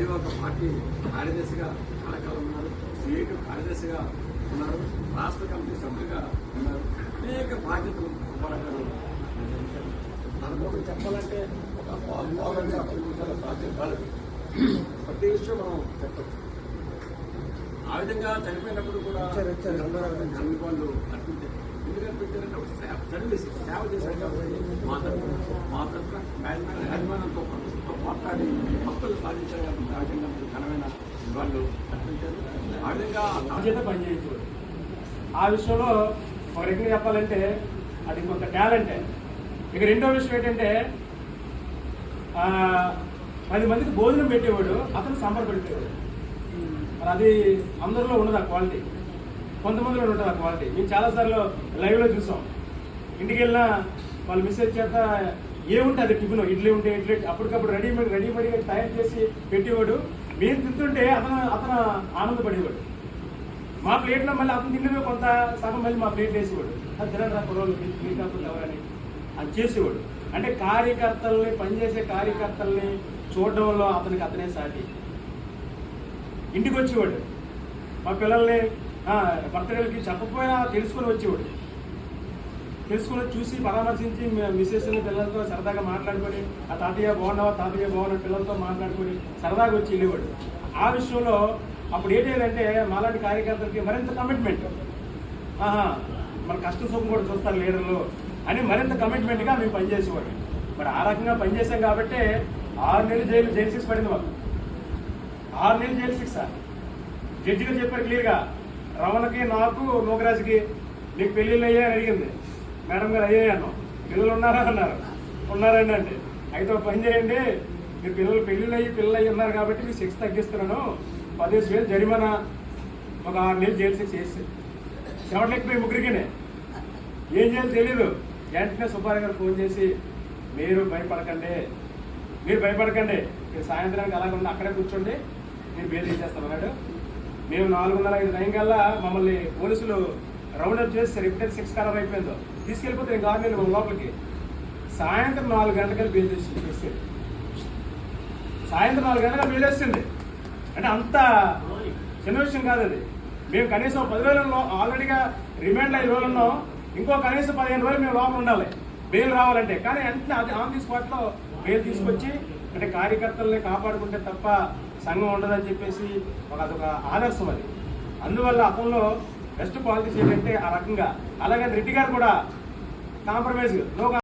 మరియు ఒక పార్టీ కార్యదర్శిగా కళాకాలం ఉన్నారు, సిఐటి కార్యదర్శిగా ఉన్నారు, రాష్ట్ర కమిటీ సభ్యులుగా ఉన్నారు, అనేక బాధ్యతలు పోరాటాలు. దానికోసం చెప్పాలంటే ఒక బాగుగా పనిచేసే సాధ్యం కాదు. ప్రతి విషయం మనం చెప్పచ్చు. ఆ విధంగా చనిపోయినప్పుడు కూడా అన్ని వాళ్ళు అర్పించారు. ఎందుకు అర్పించారంటే ఒక సర్వీస్ సేవ చేశారు కాబట్టి మా తరఫున యాజమాన్యంతో మాట్లాడి హక్కులు సాధించారు కాబట్టి ఆ విధంగా ఘనమైన వాళ్ళు అర్పించారు. ఆ విధంగా పనిచేయచ్చు. ఆ విషయంలో ఒక రకంగా చెప్పాలంటే అది కొంత టాలెంటే. ఇక రెండో విషయం ఏంటంటే 10 మందికి భోజనం పెట్టేవాడు, అతను సంబరపడిపోయాడు. మరి అది అందరిలో ఉండదు ఆ క్వాలిటీ, కొంతమందిలో ఉంటుంది ఆ క్వాలిటీ. మేము చాలాసార్లు లైవ్లో చూసాం. ఇంటికి వెళ్ళినా వాళ్ళు మెసేజ్ చేత ఏముంటే అది టిఫిన్, ఇడ్లీ ఉంటే ఇడ్లీ అప్పటికప్పుడు రెడీమేడ్గా తయారు చేసి పెట్టేవాడు. మేము తింటుంటే అతను ఆనందపడేవాడు. మా ప్లేట్లో మళ్ళీ అతను తిన్నవి కొంత సగం మళ్ళీ మా ప్లేట్ వేసేవాడు. అది తినరా కుర్రోళ్ళు మీ కాకుండా ఎవరని అది చేసేవాడు. అంటే కార్యకర్తల్ని, పనిచేసే కార్యకర్తల్ని చూడడంలో అతనే సాటి. ఇంటికి వచ్చేవాడు, మా పిల్లల్ని బర్త్డేలకి చెప్పకపోయినా తెలుసుకొని వచ్చేవాడు. తెలుసుకొని చూసి పరామర్శించి మిస్సెస్ని పిల్లలతో సరదాగా మాట్లాడుకొని ఆ తాతయ్య బాగున్నావా, తాతయ్య బాగున్నా పిల్లలతో మాట్లాడుకొని సరదాగా వచ్చి వెళ్ళేవాడు. ఆ విషయంలో అప్పుడు ఏంటంటే మాలాంటి కార్యకర్తలకి మరింత కమిట్మెంట్, మన కష్ట సుఖం కూడా చూస్తారు లీడర్లు అని మరింత కమిట్మెంట్గా మేము పనిచేసేవాడు. మరి ఆ రకంగా పనిచేసాం కాబట్టి 6 నెలలు జైలు శిక్ష పడింది మాకు. 6 నెలలు జైలు శిక్ష. జడ్జి గారు చెప్పారు క్లియర్గా, రమణకి నాకు నోకరాజుకి నీకు పెళ్ళిళ్ళు అయ్యాయి అని అడిగింది. మేడం గారు అయ్యాయి అన్నాం. పిల్లలు ఉన్నారా అన్నారు. ఉన్నారండి అంటే అయితే పని చేయండి, మీరు పెళ్ళిళ్ళు అయ్యి ఉన్నారు కాబట్టి మీరు శిక్ష తగ్గిస్తున్నాను, 15,000 జరిమానా, ఒక 6 నెలలు జైలు శిక్ష చేసి చెమటలెక్కిపోయి ముగ్గురికినే ఏం చేయాలో తెలీదు. వెంటనే సుబ్బారావు గారు ఫోన్ చేసి మీరు భయపడకండి, మీరు సాయంత్రానికి అలాగ అక్కడే కూర్చోండి, మీరు బెయిల్ తీసేస్తామన్నాడు. మేము 4:30-5 టైం కల్లా మమ్మల్ని పోలీసులు రౌండప్ చేసి రిపీటర్ 6 కలర్ అయిపోయిందో తీసుకెళ్ళిపోతే ఇంకా 6 నెలలు లోపలికి. సాయంత్రం 4 గంటలకు బెయిల్ తీసేది. సాయంత్రం 4 గంటలకు బెయిల్ వేస్తుంది అంటే అంత చిన్న విషయం కాదు అది. మేము కనీసం 10 రోజుల్లో ఆల్రెడీగా రిమాండ్ 5 రోజులు ఉన్నాం, ఇంకో కనీసం 15 రోజులు మేము లోపల ఉండాలి బెయిల్ రావాలంటే. కానీ వెంటనే అది ఆన్ ది స్పాట్లో బెయిల్ తీసుకొచ్చి, అంటే కార్యకర్తల్ని కాపాడుకుంటే తప్ప సంఘం ఉండదని చెప్పేసి అదొక ఆదర్శం అది. అందువల్ల అతనిలో బెస్ట్ క్వాలిటీస్ ఏంటంటే ఆ రకంగా. అలాగే రెడ్డి గారు కూడా కాంప్రమైజ్